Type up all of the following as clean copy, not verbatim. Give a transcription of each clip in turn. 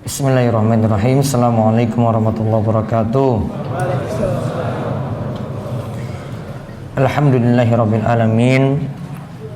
Bismillahirrahmanirrahim. Assalamualaikum warahmatullahi wabarakatuh. Alhamdulillahirabbil alamin.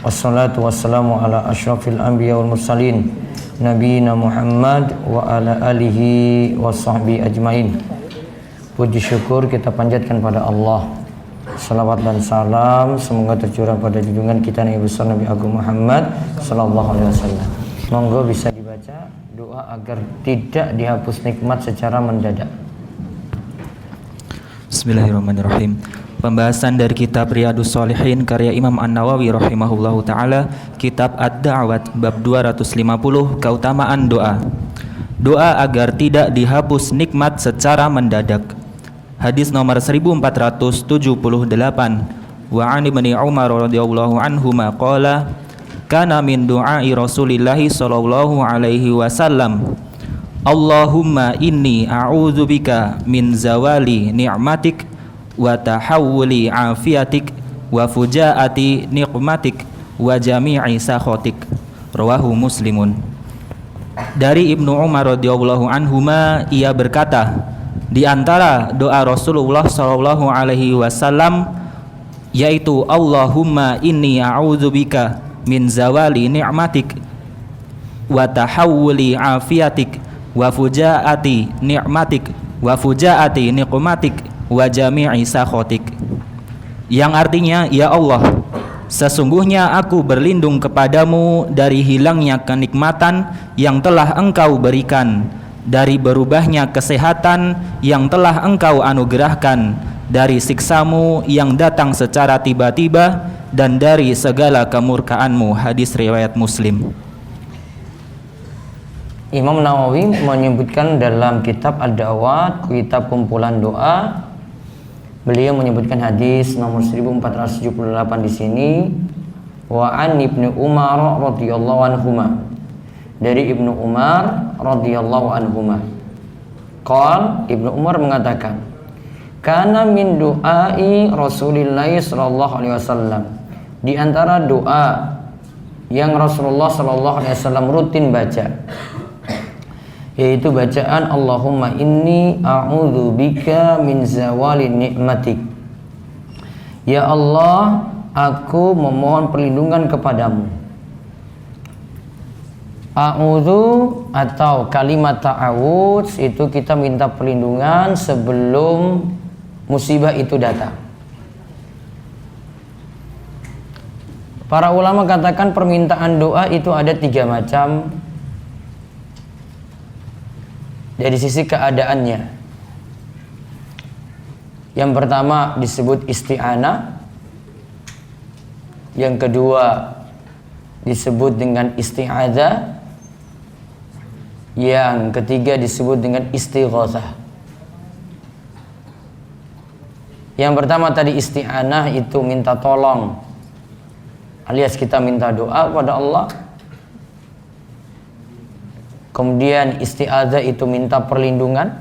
Wassalatu wassalamu ala asyrafil anbiya wal mursalin nabiyina Muhammad wa ala alihi washabbihi ajmain. Puji syukur kita panjatkan pada Allah. Salawat dan salam semoga tercurah pada junjungan kita Nabi besar Nabi Agung Muhammad sallallahu alaihi wasallam. Monggo bisa dibaca doa agar tidak dihapus nikmat secara mendadak. Bismillahirrahmanirrahim. Pembahasan dari kitab Riyadhus Shalihin karya Imam An-Nawawi rahimahullahu taala, kitab Ad-Da'wat bab 250, keutamaan doa. Doa agar tidak dihapus nikmat secara mendadak. Hadis nomor 1478. Wa 'an Ibnu Umar radhiyallahu anhuma qala kana min du'ai Rasulillahi sallallahu alaihi wasallam Allahumma inni a'udzubika min zawali ni'matik wa tahawuli afiatik wa fujaati niqmatik wa jami'i sakhatik. Rawahu Muslimun. Dari Ibnu Umar radhiyallahu anhuma, ia berkata, di antara doa Rasulullah sallallahu alaihi wasallam yaitu Allahumma inni a'udzubika min zawali ni'matik wa tahawuli afiatik wa fujaati ni'matik wa fujaati niqmatik wa jami'i sakhatik, yang artinya, ya Allah, sesungguhnya aku berlindung kepadamu dari hilangnya kenikmatan yang telah engkau berikan, dari berubahnya kesehatan yang telah engkau anugerahkan, dari siksamu yang datang secara tiba-tiba, dan dari segala kemurkaanmu. Hadis riwayat Muslim. Imam Nawawi menyebutkan dalam kitab Ad-Da'wat, kitab kumpulan doa, beliau menyebutkan hadis nomor 1478 di sini, wa an Ibnu Umar radhiyallahu anhuma, dari Ibnu Umar radhiyallahu anhuma. Qal, Ibnu Umar mengatakan, kana min du'ai Rasulillah sallallahu alaihi wasallam, di antara doa yang Rasulullah sallallahu alaihi wasallam rutin baca, yaitu bacaan Allahumma inni a'udzubika min zawali ni'matik. Ya Allah, aku memohon perlindungan kepadamu. A'udzu atau kalimat ta'awudz itu kita minta perlindungan sebelum musibah itu datang. Para ulama katakan permintaan doa itu ada 3 macam dari sisi keadaannya. Yang pertama disebut isti'anah, yang kedua disebut dengan isti'adzah, yang ketiga disebut dengan istighatsah. Yang pertama tadi isti'anah, itu minta tolong, alias kita minta doa kepada Allah. Kemudian isti'adzah itu minta perlindungan.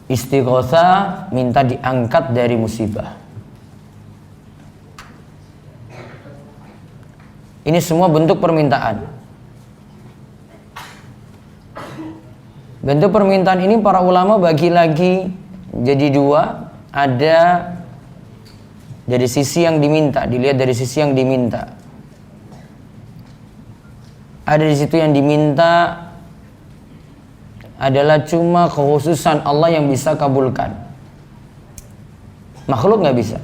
Istighatsah minta diangkat dari musibah. Ini semua bentuk permintaan. Bentuk permintaan ini para ulama bagi lagi jadi 2. Ada dari sisi yang diminta, dilihat dari sisi yang diminta. Ada di situ yang diminta adalah cuma kekhususan Allah yang bisa kabulkan. Makhluk nggak bisa.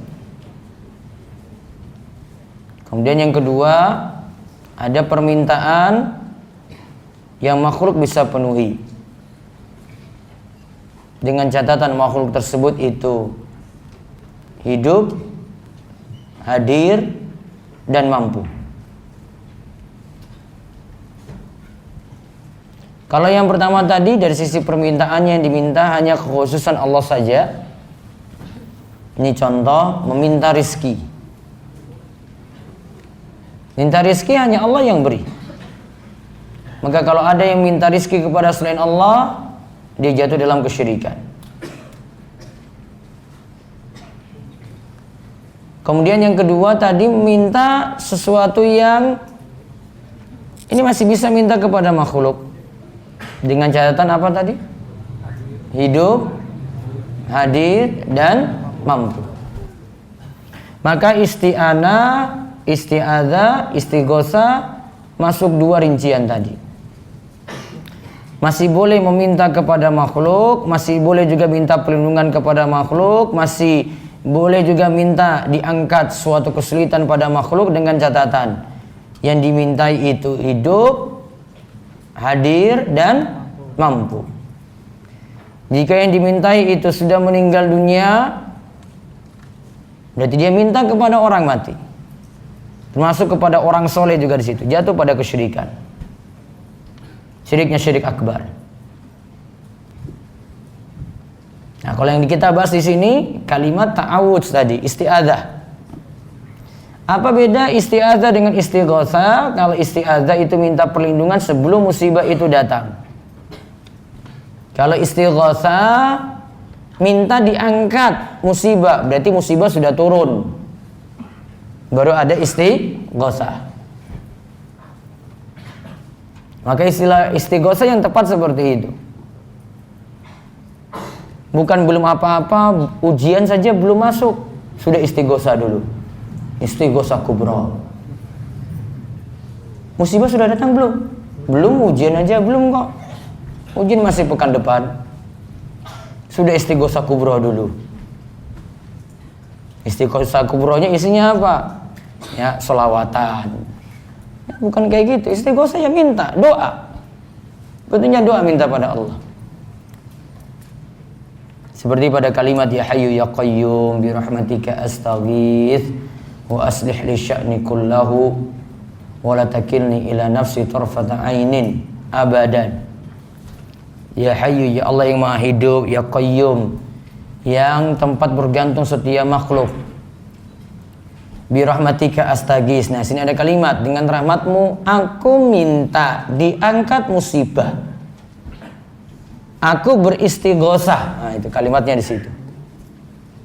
Kemudian yang kedua, ada permintaan yang makhluk bisa penuhi, dengan catatan makhluk tersebut itu hidup, hadir, dan mampu. Kalau yang pertama tadi dari sisi permintaannya yang diminta hanya kekhususan Allah saja. Ini contoh meminta rizki. Minta rizki hanya Allah yang beri. Maka kalau ada yang minta rizki kepada selain Allah, dia jatuh dalam kesyirikan. Kemudian yang kedua tadi minta sesuatu yang ini masih bisa minta kepada makhluk. Dengan catatan apa tadi? Hidup, hadir, dan mampu. Maka isti'anah, isti'adzah, istighosa masuk 2 rincian tadi. Masih boleh meminta kepada makhluk, masih boleh juga minta perlindungan kepada makhluk, masih boleh juga minta diangkat suatu kesulitan pada makhluk dengan catatan yang dimintai itu hidup, hadir, dan mampu. Jika yang dimintai itu sudah meninggal dunia, berarti dia minta kepada orang mati. Termasuk kepada orang soleh juga di situ, jatuh pada kesyirikan. Syiriknya syirik akbar. Nah, kalau yang kita bahas di sini kalimat ta'awudz tadi, isti'adzah. Apa beda isti'adzah dengan istighosa? Kalau isti'adzah itu minta perlindungan sebelum musibah itu datang. Kalau istighosa minta diangkat musibah, berarti musibah sudah turun. Baru ada istighosa. Maka istilah istighosa yang tepat seperti itu. Bukan belum apa-apa, ujian saja belum masuk, sudah istighosa dulu. Istighosa kubra. Musibah sudah datang belum? Belum, ujian aja belum kok. Ujian masih pekan depan. Sudah istighosa kubra dulu. Istighosa kubronya isinya apa? Ya, sholawatan. Bukan kayak gitu. Istighosa ya minta, doa. Betulnya doa minta pada Allah. Seperti pada kalimat ya hayyu ya qayyum bi rahmatika astaghits wa aslih li sya'ni kullahu wa la takilni ila nafsi tarfata ainin abadan. Ya hayyu ya Allah yang maha hidup, ya qayyum yang tempat bergantung setiap makhluk. Bi rahmatika astaghits. Nah, sini ada kalimat dengan rahmatmu aku minta diangkat musibah. Aku beristighosah. Nah, itu kalimatnya di situ.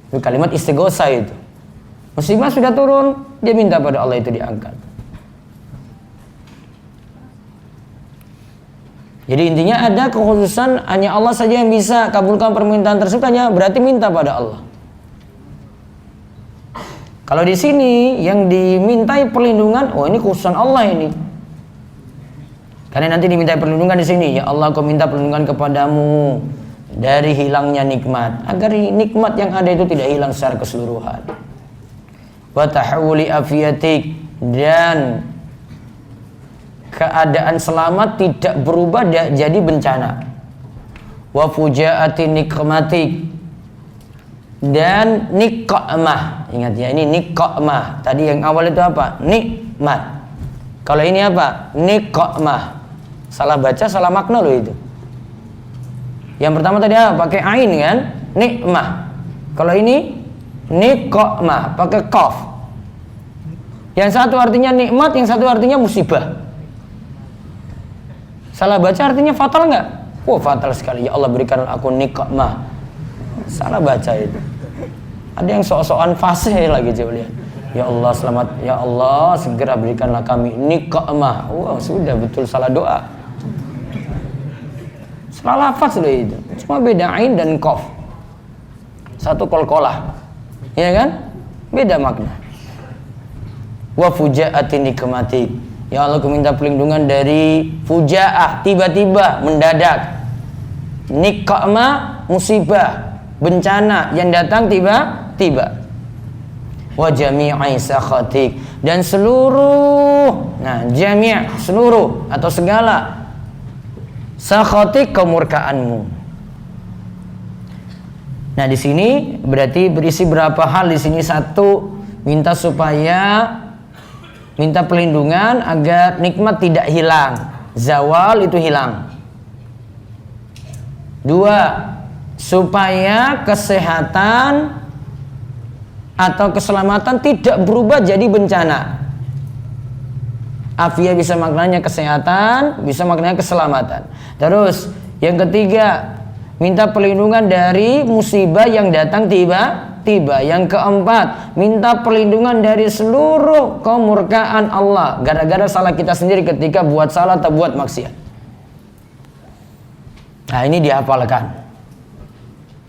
Itu kalimat istighosah itu. Musibah sudah turun, dia minta pada Allah itu diangkat. Jadi intinya ada kekhususan hanya Allah saja yang bisa kabulkan permintaan tersebut, hanya berarti minta pada Allah. Kalau di sini yang dimintai perlindungan, oh ini khususan Allah ini. Karena nanti dimintai perlindungan di sini, ya Allah aku minta perlindungan kepadamu dari hilangnya nikmat, agar nikmat yang ada itu tidak hilang secara keseluruhan. Wa tahawuli afiyatik, dan keadaan selamat tidak berubah jadi bencana. Wa fujaati nikmatik, dan nikmah. Ingat ya, ini nikmah. Tadi yang awal itu apa? Nikmat. Kalau ini apa? Nikmah. Salah baca, salah makna loh itu. Yang pertama tadi apa? Pakai ain kan? Nikmah. Kalau ini nikmah, pakai qaf. Yang satu artinya nikmat, yang satu artinya musibah. Salah baca artinya fatal nggak? Oh fatal sekali. Ya Allah berikan aku nikmah. Salah baca itu. Ada yang sok-sokan fasih lagi coba lihat. Ya Allah selamat, ya Allah segera berikanlah kami nikmah. Wah sudah betul salah doa. Salah lafaz loh itu. Cuma beda ain dan qaf. Satu qalqalah. Ya kan? Beda makna. Wa fujaati nikmatik. Ya Allah aku minta perlindungan dari fujaah, tiba-tiba, mendadak. Nikmah, musibah, bencana yang datang tiba-tiba. Wa jami'i sakhatik, dan seluruh, nah jami' seluruh atau segala, sakhatik kemurkaanmu. Nah di sini berarti berisi berapa hal di sini. Satu, minta supaya minta perlindungan agar nikmat tidak hilang, zawal itu hilang. Dua, supaya kesehatan atau keselamatan tidak berubah jadi bencana. Afiyah bisa maknanya kesehatan, bisa maknanya keselamatan. Terus yang ketiga, minta perlindungan dari musibah yang datang tiba-tiba. Yang keempat, minta perlindungan dari seluruh kemurkaan Allah gara-gara salah kita sendiri ketika buat salah atau buat maksiat. Nah, ini dihafalkan.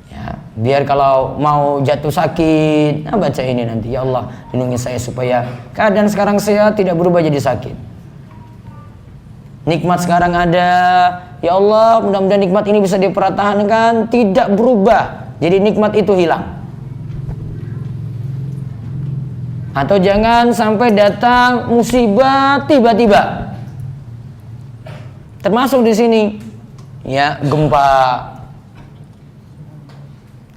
Ya, biar kalau mau jatuh sakit, baca ini nanti. Ya Allah, lindungi saya supaya keadaan sekarang saya tidak berubah jadi sakit. Nikmat sekarang ada, ya Allah, mudah-mudahan nikmat ini bisa dipertahankan, tidak berubah, jadi nikmat itu hilang. Atau jangan sampai datang musibah tiba-tiba. Termasuk di sini, ya, gempa.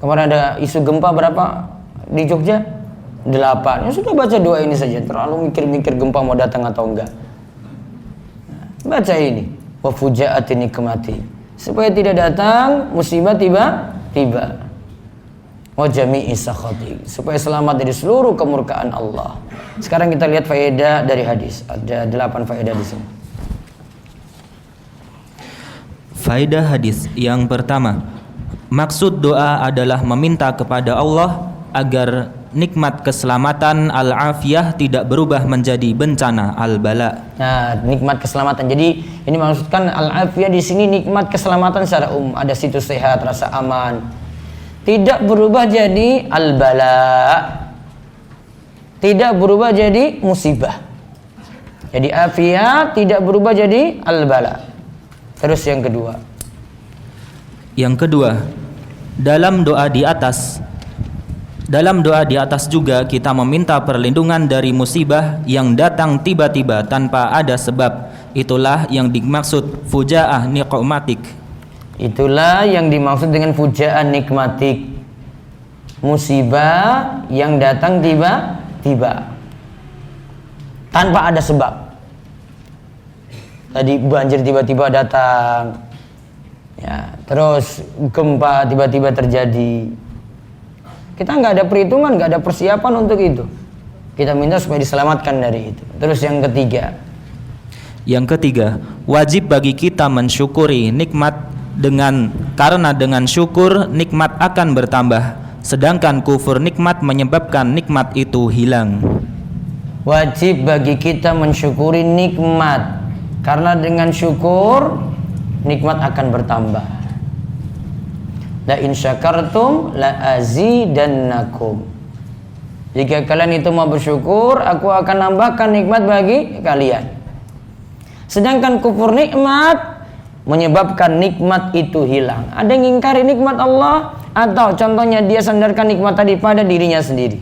Kemarin ada isu gempa berapa di Jogja? 8. Ya sudah, baca doa ini saja. Terlalu mikir-mikir gempa mau datang atau enggak. Baca ini, wa fujaati nikmati, supaya tidak datang musibah tiba-tiba. Wa jami'i sakhati, supaya selamat dari seluruh kemurkaan Allah. Sekarang kita lihat faedah dari hadis. Ada 8 faedah di sini. Faedah hadis yang pertama, maksud doa adalah meminta kepada Allah agar nikmat keselamatan al-afiyah tidak berubah menjadi bencana al-bala. Nah, nikmat keselamatan. Jadi ini maksudkan al-afiyah di sini nikmat keselamatan secara umum. Ada situs sehat, rasa aman. Tidak berubah jadi al-bala. Tidak berubah jadi musibah. Jadi afiyah tidak berubah jadi al-bala. Terus yang kedua. Yang kedua, dalam doa di atas juga kita meminta perlindungan dari musibah yang datang tiba-tiba tanpa ada sebab. Itulah yang dimaksud fujaah nikmatik. Itulah yang dimaksud dengan fujaah nikmatik. Musibah yang datang tiba-tiba tanpa ada sebab. Tadi banjir tiba-tiba datang, ya, terus gempa tiba-tiba terjadi. Kita nggak ada perhitungan, nggak ada persiapan untuk itu. Kita minta supaya diselamatkan dari itu. Terus yang ketiga. Yang ketiga, wajib bagi kita mensyukuri nikmat karena dengan syukur nikmat akan bertambah. Sedangkan kufur nikmat menyebabkan nikmat itu hilang. Wajib bagi kita mensyukuri nikmat, karena dengan syukur nikmat akan bertambah. La in syakartum la azidannakum. Jika kalian itu mau bersyukur, aku akan nambahkan nikmat bagi kalian. Sedangkan kufur nikmat menyebabkan nikmat itu hilang. Ada yang ingkari nikmat Allah, atau contohnya dia sandarkan nikmat tadi pada dirinya sendiri.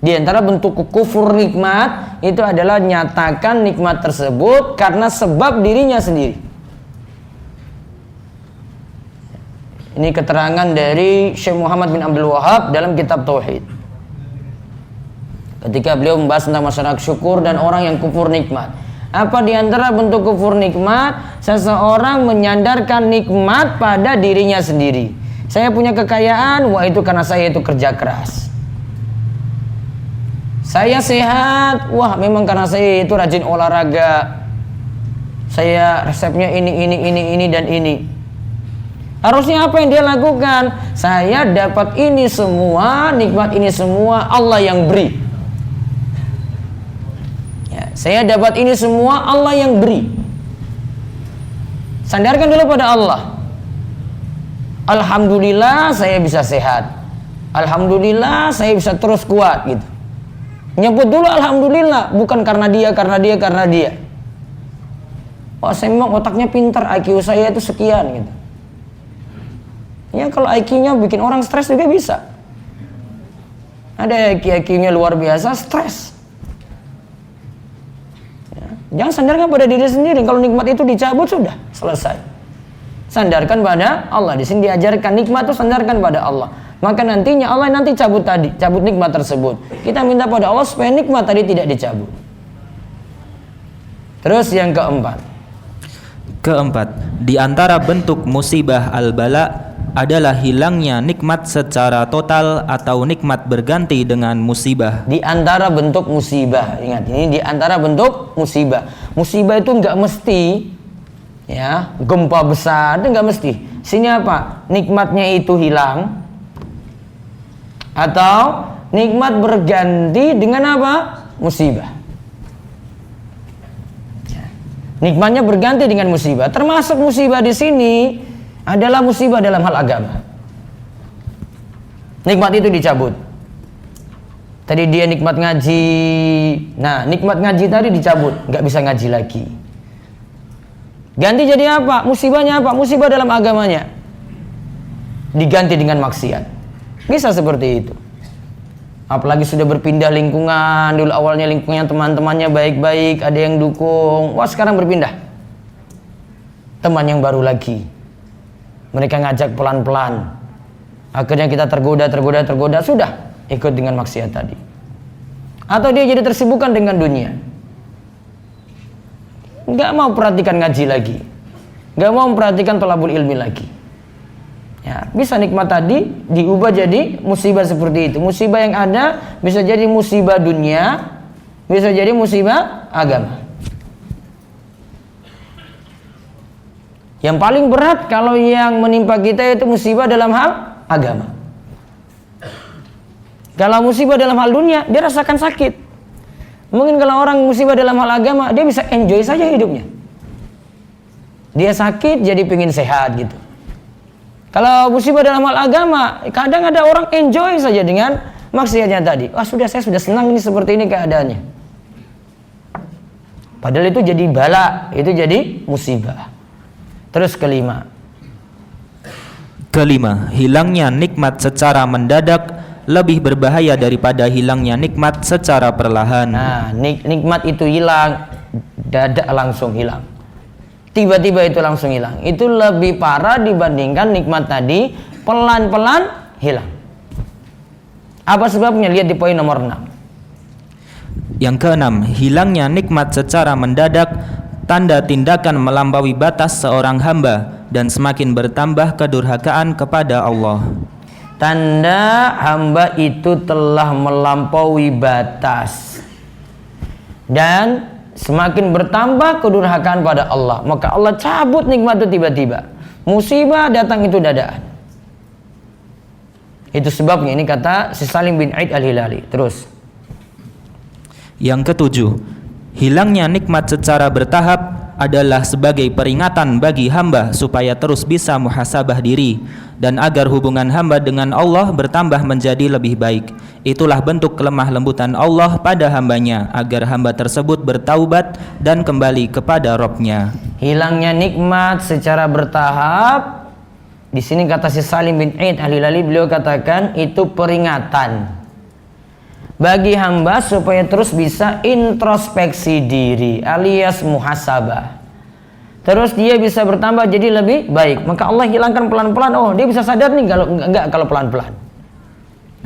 Di antara bentuk kufur nikmat itu adalah nyatakan nikmat tersebut karena sebab dirinya sendiri. Ini keterangan dari Syekh Muhammad bin Abdul Wahab dalam kitab Tauhid. Ketika beliau membahas tentang masalah syukur dan orang yang kufur nikmat. Apa di antara bentuk kufur nikmat? Seseorang menyandarkan nikmat pada dirinya sendiri. Saya punya kekayaan, wah itu karena saya itu kerja keras. Saya sehat, wah memang karena saya itu rajin olahraga. Saya resepnya ini dan ini. Harusnya apa yang dia lakukan? Saya dapat ini semua, nikmat ini semua Allah yang beri. Ya, saya dapat ini semua Allah yang beri. Sandarkan dulu pada Allah. Alhamdulillah saya bisa sehat. Alhamdulillah saya bisa terus kuat gitu. Nyebut dulu alhamdulillah, bukan karena dia. Wah, saya memang otaknya pintar, IQ saya itu sekian gitu. Ya kalau IQ-nya bikin orang stres juga bisa. Ada IQ-nya luar biasa, stres. Ya, jangan sandarkan pada diri sendiri. Kalau nikmat itu dicabut sudah selesai. Sandarkan pada Allah. Di sini diajarkan nikmat itu sandarkan pada Allah. Maka nantinya Allah nanti cabut nikmat tersebut. Kita minta pada Allah supaya nikmat tadi tidak dicabut. Terus yang keempat, di antara bentuk musibah al-bala adalah hilangnya nikmat secara total atau nikmat berganti dengan musibah. Di antara bentuk musibah, ingat ini di antara bentuk musibah. Musibah itu nggak mesti, ya, gempa besar itu nggak mesti. Sini apa? Nikmatnya itu hilang, atau nikmat berganti dengan apa? Musibah. Nikmatnya berganti dengan musibah. Termasuk musibah di sini adalah musibah dalam hal agama. Nikmat itu dicabut. Tadi dia nikmat ngaji. Nah, nikmat ngaji tadi dicabut, nggak bisa ngaji lagi. Ganti jadi apa? Musibahnya apa? Musibah dalam agamanya. Diganti dengan maksiat. Bisa seperti itu. Apalagi sudah berpindah lingkungan. Dulu awalnya lingkungannya teman-temannya baik-baik, ada yang dukung. Wah, sekarang berpindah. Teman yang baru lagi. Mereka ngajak pelan-pelan. Akhirnya kita tergoda, sudah ikut dengan maksiat tadi. Atau dia jadi tersibukkan dengan dunia. Nggak mau perhatikan ngaji lagi, nggak mau memperhatikan thalabul ilmi lagi. Ya, bisa nikmat tadi diubah jadi musibah seperti itu. Musibah yang ada bisa jadi musibah dunia, bisa jadi musibah agama. Yang paling berat kalau yang menimpa kita itu musibah dalam hal agama. Kalau musibah dalam hal dunia, dia rasakan sakit. Mungkin kalau orang musibah dalam hal agama, dia bisa enjoy saja hidupnya. Dia sakit jadi pengen sehat gitu. Kalau musibah dalam hal agama, kadang ada orang enjoy saja dengan maksiatnya tadi. Wah, saya sudah senang ini seperti ini keadaannya. Padahal itu jadi bala, itu jadi musibah. Terus kelima, hilangnya nikmat secara mendadak lebih berbahaya daripada hilangnya nikmat secara perlahan. Nah, nikmat itu hilang, dadak langsung hilang. Tiba-tiba itu langsung hilang. Itu lebih parah dibandingkan nikmat tadi pelan-pelan hilang. Apa sebabnya? Lihat di poin nomor 6. Yang keenam, hilangnya nikmat secara mendadak tanda tindakan melampaui batas seorang hamba dan semakin bertambah kedurhakaan kepada Allah. Tanda hamba itu telah melampaui batas dan semakin bertambah kedurhakaan pada Allah, maka Allah cabut nikmat itu tiba-tiba. Musibah datang itu dadakan. Itu sebabnya, ini kata si Salim bin Aid al-Hilali. Terus yang ketujuh, hilangnya nikmat secara bertahap adalah sebagai peringatan bagi hamba supaya terus bisa muhasabah diri dan agar hubungan hamba dengan Allah bertambah menjadi lebih baik. Itulah bentuk kelemah lembutan Allah pada hambanya agar hamba tersebut bertaubat dan kembali kepada Rabb-Nya. Hilangnya nikmat secara bertahap, di sini kata si Salim bin Aid al-Hilali, beliau katakan itu peringatan bagi hamba supaya terus bisa introspeksi diri alias muhasabah. Terus dia bisa bertambah jadi lebih baik. Maka Allah hilangkan pelan-pelan. Oh, dia bisa sadar nih kalau pelan-pelan.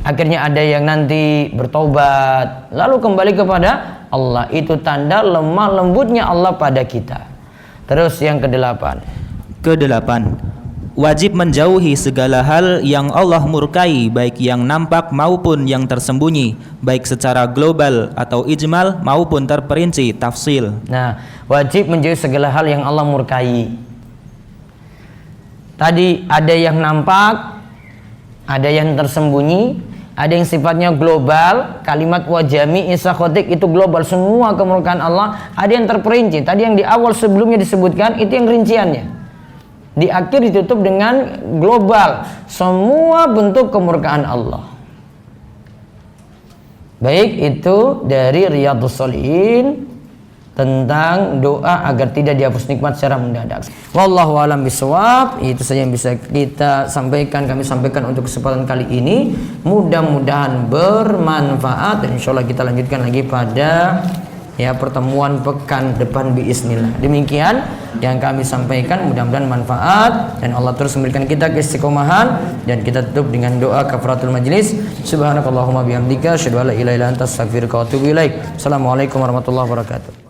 Akhirnya ada yang nanti bertobat lalu kembali kepada Allah. Itu tanda lemah lembutnya Allah pada kita. Terus yang kedelapan, wajib menjauhi segala hal yang Allah murkai, baik yang nampak maupun yang tersembunyi, baik secara global atau ijmal maupun terperinci tafsil. Nah, wajib menjauhi segala hal yang Allah murkai. Tadi ada yang nampak, ada yang tersembunyi, ada yang sifatnya global. Kalimat wajami isakhotik itu global, semua kemurkaan Allah. Ada yang terperinci. Tadi yang di awal sebelumnya disebutkan itu yang rinciannya. Di akhir ditutup dengan global, semua bentuk kemurkaan Allah. Baik, itu dari Riyadhus Shalihin tentang doa agar tidak dihapus nikmat secara mendadak. Wallahu a'lam bishawab. Itu saja yang bisa kami sampaikan untuk kesempatan kali ini. Mudah-mudahan bermanfaat dan insyaallah kita lanjutkan lagi pada pertemuan pekan depan biiznillah. Demikian yang kami sampaikan, mudah-mudahan manfaat dan Allah terus memberikan kita keistiqomahan, dan kita tutup dengan doa kafaratul majlis. Subhanakallahumma bihamdika asyhadu an la ilaha illa anta astaghfiruka wa atubu ilaik. Assalamualaikum warahmatullahi wabarakatuh.